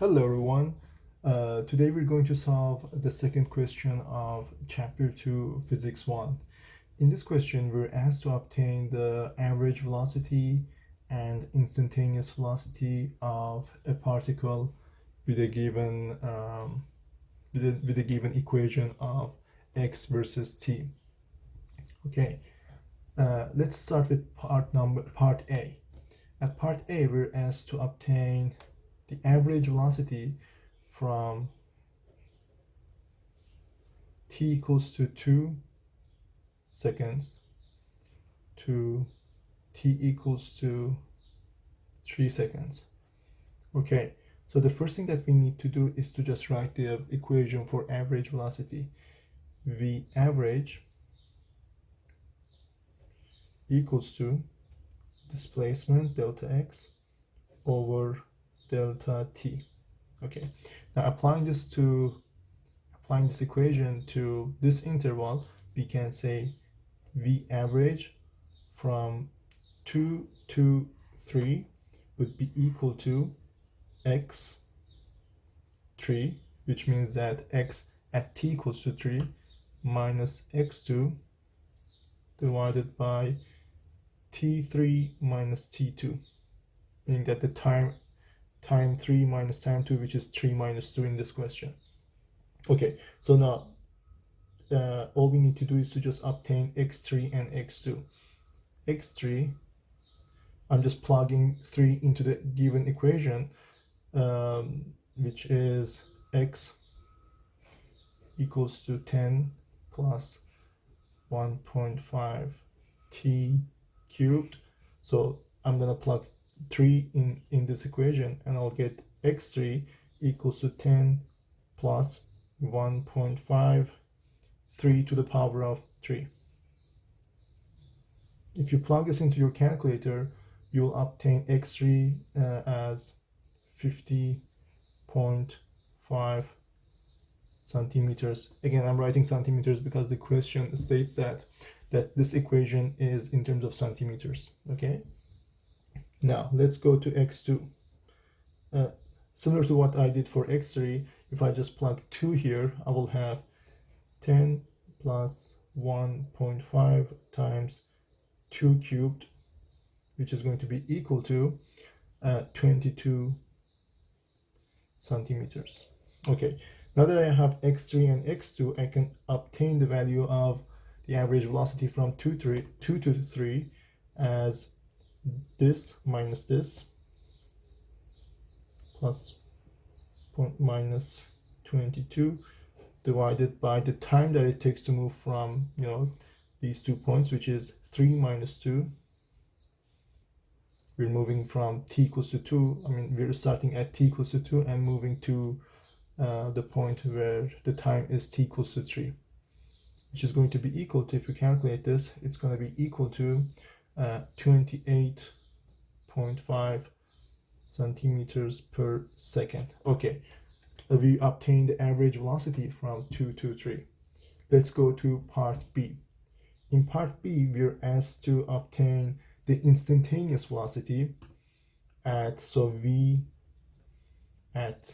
Hello everyone. Today we're going to solve the second question of chapter 2 physics 1. In this question we're asked to obtain the average velocity and instantaneous velocity of a particle with a given with a given equation of x versus t. Okay, let's start with part A. At part A we're asked to obtain the average velocity from t equals to 2 seconds to t equals to 3 seconds. Okay, so the first thing that we need to do is to just write the equation for average velocity. V average equals to displacement delta x over delta t. Okay, now applying this equation to this interval, we can say V average from 2 to 3 would be equal to x3, which means that x at t equals to 3 minus x2 divided by t3 minus t2, meaning that the time 3 minus time 2, which is 3 minus 2 in this question. Okay, so now all we need to do is to just obtain x3 and x2. x3, I'm just plugging 3 into the given equation, which is x equals to 10 plus 1.5 t cubed. So I'm gonna plug 3 in this equation and I'll get x3 equals to 10 plus 1.5, 3 to the power of 3. If you plug this into your calculator, you'll obtain x3 as 50.5 centimeters. Again, I'm writing centimeters because the question states that this equation is in terms of centimeters. Okay, now let's go to x2. Similar to what I did for x3, if I just plug 2 here, I will have 10 plus 1.5 times 2 cubed, which is going to be equal to 22 centimeters. Okay, now that I have x3 and x2, I can obtain the value of the average velocity from 2 to 3 as this minus this plus minus 22 divided by the time that it takes to move from these 2 points, which is 3 minus 2. We're moving from t equals to 2. We're starting at t equals to 2 and moving to the point where the time is t equals to 3, which is going to be equal to, if you calculate this, it's going to be equal to 28.5 centimeters per second. Okay, we obtained the average velocity from 2 to 3. Let's go to part B. In part B, we're asked to obtain the instantaneous velocity at V at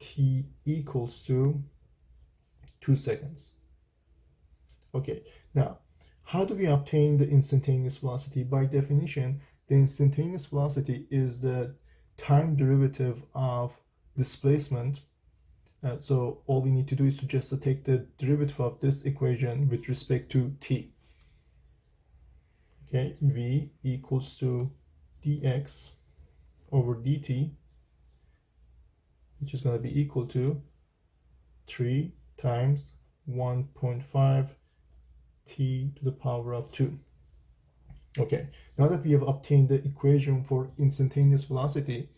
t equals to 2 seconds. Okay, now how do we obtain the instantaneous velocity? By definition, the instantaneous velocity is the time derivative of displacement. So all we need to do is to just take the derivative of this equation with respect to t. Okay, v equals to dx over dt, which is going to be equal to 3 times 1.5 t to the power of 2. Okay, now that we have obtained the equation for instantaneous velocity,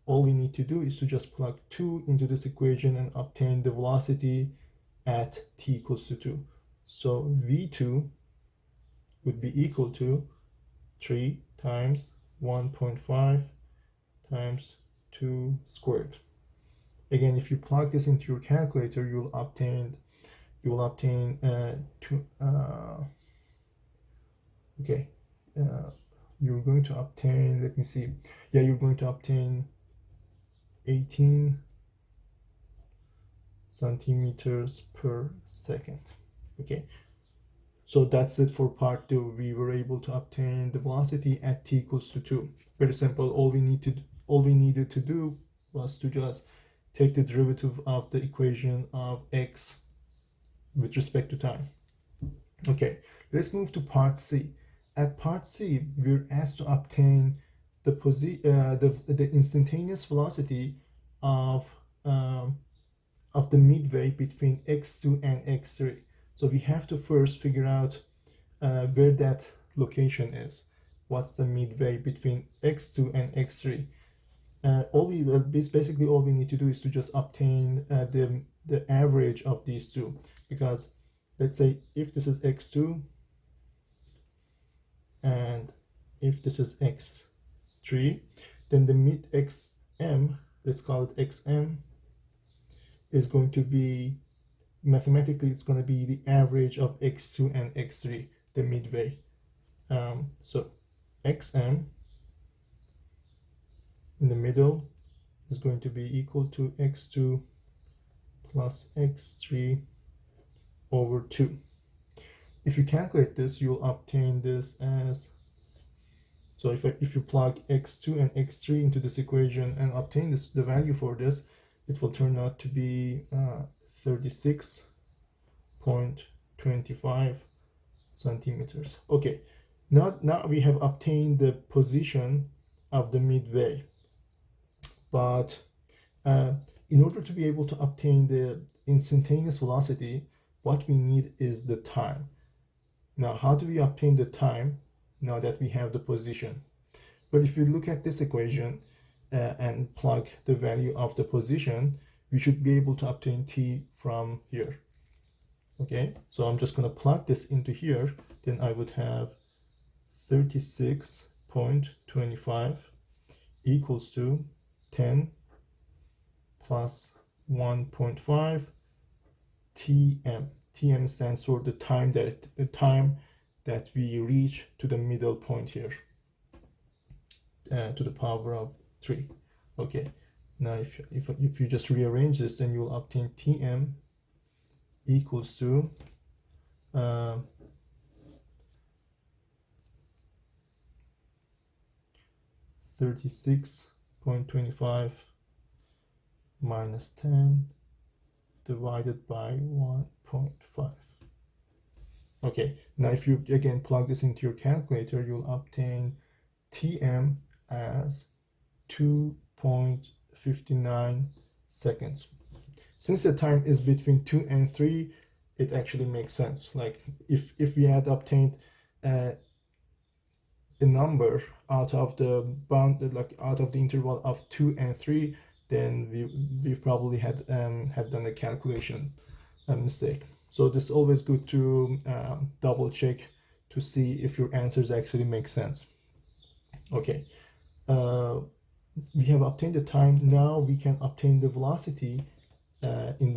all we need to do is to just plug 2 into this equation and obtain the velocity at t equals to 2. So v2 would be equal to 3 times 1.5 times 2 squared. Again, if you plug this into your calculator, you will obtain you're going to obtain, let me see, yeah, you're going to obtain 18 centimeters per second. Okay, so that's it for part 2. We were able to obtain the velocity at t equals to 2. Very simple. All we needed to do was to just take the derivative of the equation of x with respect to time. Okay, let's move to part C. At part C, we're asked to obtain the instantaneous velocity of the midway between x2 and x3. So we have to first figure out where that location is. What's the midway between x2 and x3? Basically all we need to do is to just obtain the average of these two, because let's say if this is x2 and if this is x3, then the mid xm, let's call it xm, is going to be, mathematically it's going to be the average of x2 and x3, the midway. So xm in the middle is going to be equal to x2 plus x3 over 2. If you calculate this, you'll obtain this as, so if you plug x2 and x3 into this equation and obtain the value for this, it will turn out to be 36.25 centimeters. Okay, now we have obtained the position of the midway, but in order to be able to obtain the instantaneous velocity, what we need is the time. Now, how do we obtain the time now that we have the position? Well, if you look at this equation and plug the value of the position, we should be able to obtain t from here. Okay, so I'm just going to plug this into here. Then I would have 36.25 equals to 10 plus 1.5 tm. Tm stands for the time that we reach to the middle point here, to the power of 3. Okay, now if you just rearrange this, then you'll obtain tm equals to 36.25 minus 10 divided by 1.5. Okay, now if you again plug this into your calculator, you'll obtain tm as 2.59 seconds. Since the time is between 2 and 3, it actually makes sense. Like if we had obtained a number out of the bound, like out of the interval of 2 and 3, then we probably had done a calculation mistake. So this is always good to double check to see if your answers actually make sense. Okay, we have obtained the time. Now we can obtain the velocity in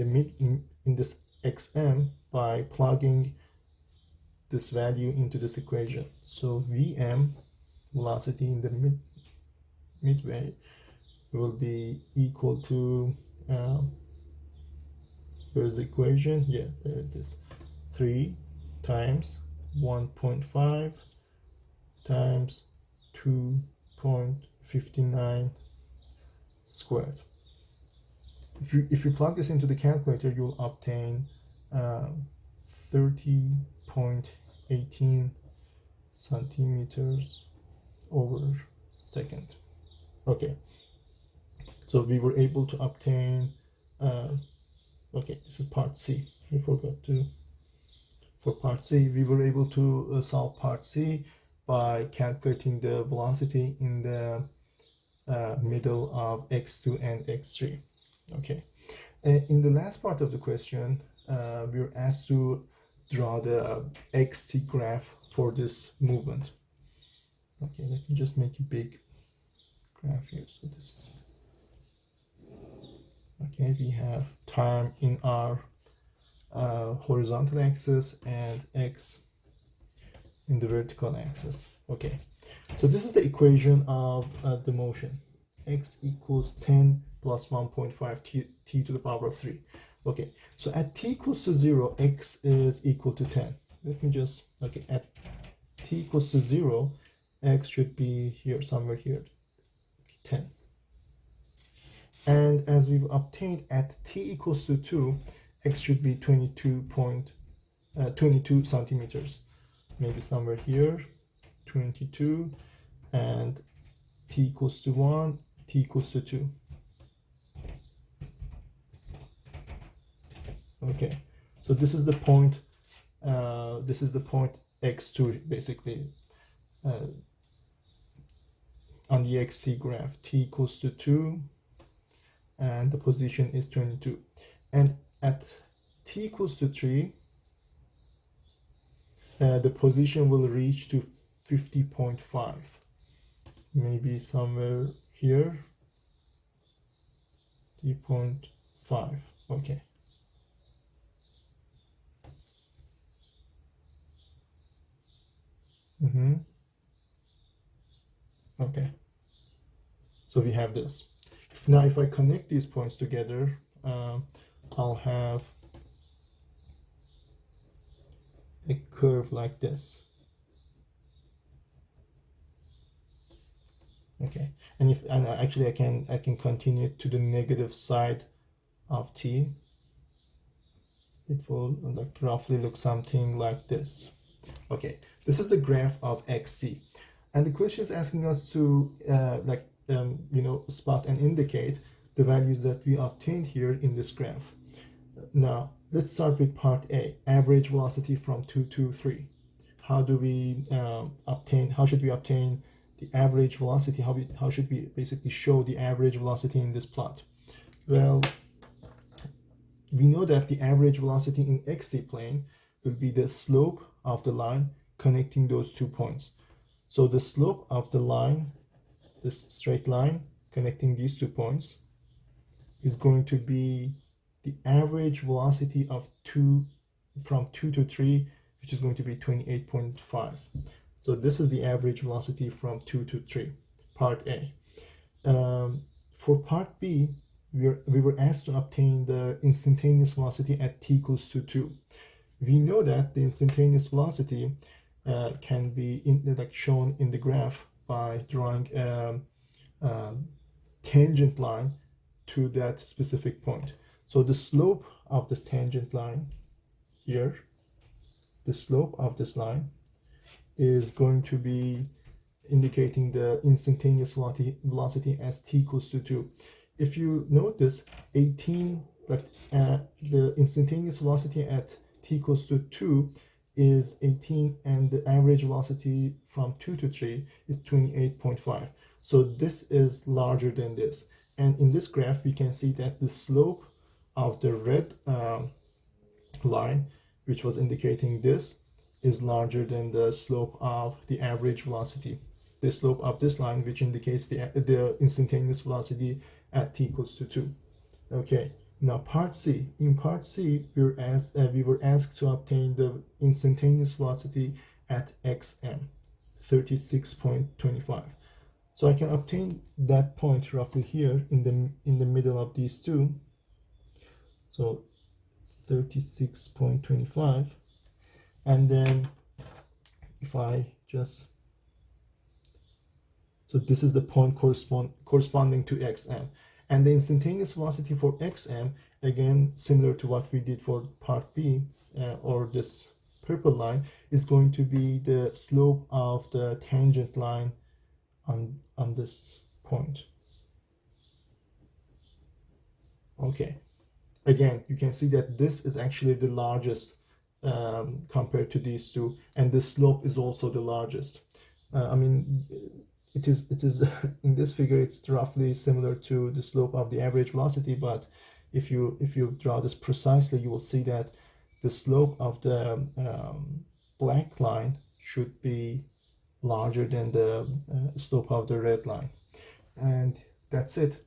this xm by plugging this value into this equation. So Vm, velocity in the midway, will be equal to where's the equation? Yeah, there it is. 3 times 1.5 times 2.59 squared. If you plug this into the calculator, you'll obtain 30.18 centimeters over second. Okay, so we were able to obtain okay, this is part C. I forgot to, for part C, we were able to solve part C by calculating the velocity in the middle of x2 and x3. Okay, in the last part of the question, we were asked to draw the xt graph for this movement. Okay, let me just make a big graph here. So this is, okay, we have time in our horizontal axis and x in the vertical axis. Okay, so this is the equation of the motion. X equals 10 plus 1.5 t to the power of 3. Okay, so at t equals to 0, x is equal to 10. Let me just, okay, at t equals to 0, x should be here, somewhere here, 10. And as we've obtained at t equals to 2, x should be 22 centimeters. Maybe somewhere here, 22, and t equals to 1, t equals to 2. Okay, so this is the point x2 basically on the xt graph. T equals to 2 and the position is 22, and at t equals to 3 the position will reach to 50.5, maybe somewhere here, 3.5. okay. Okay, so we have this. Now if I connect these points together, I'll have a curve like this. Okay, and actually I can continue to the negative side of t. It will like roughly look something like this. Okay, this is the graph of xc, and the question is asking us to spot and indicate the values that we obtained here in this graph. Now let's start with part A, average velocity from 2 to 3. How should we obtain the average velocity? How should we basically show the average velocity in this plot? Well, we know that the average velocity in xt plane will be the slope of the line connecting those 2 points. So the slope of the line, this straight line connecting these 2 points, is going to be the average velocity of from 2 to 3, which is going to be 28.5. So this is the average velocity from 2 to 3, part A. For part B, we were asked to obtain the instantaneous velocity at t equals to 2. We know that the instantaneous velocity can be shown in the graph by drawing a tangent line to that specific point. So the slope of this tangent line here, the slope of this line is going to be indicating the instantaneous velocity as t equals to 2. If you notice, the instantaneous velocity at t equals to 2 is 18, and the average velocity from 2 to 3 is 28.5. So this is larger than this. And in this graph, we can see that the slope of the red line, which was indicating this, is larger than the slope of the average velocity. The slope of this line, which indicates the instantaneous velocity at t equals to 2. Okay, now part C. In part C, we were asked to obtain the instantaneous velocity at xm, 36.25. So I can obtain that point roughly here in the middle of these two. So 36.25, and then if I just, so this is the point corresponding to xm, and the instantaneous velocity for xm, again similar to what we did for part B, or this purple line, is going to be the slope of the tangent line on this point. Okay, again you can see that this is actually the largest compared to these two, and the slope is also the largest. I mean, it is in this figure it's roughly similar to the slope of the average velocity, but if you draw this precisely, you will see that the slope of the black line should be larger than the slope of the red line. And that's it.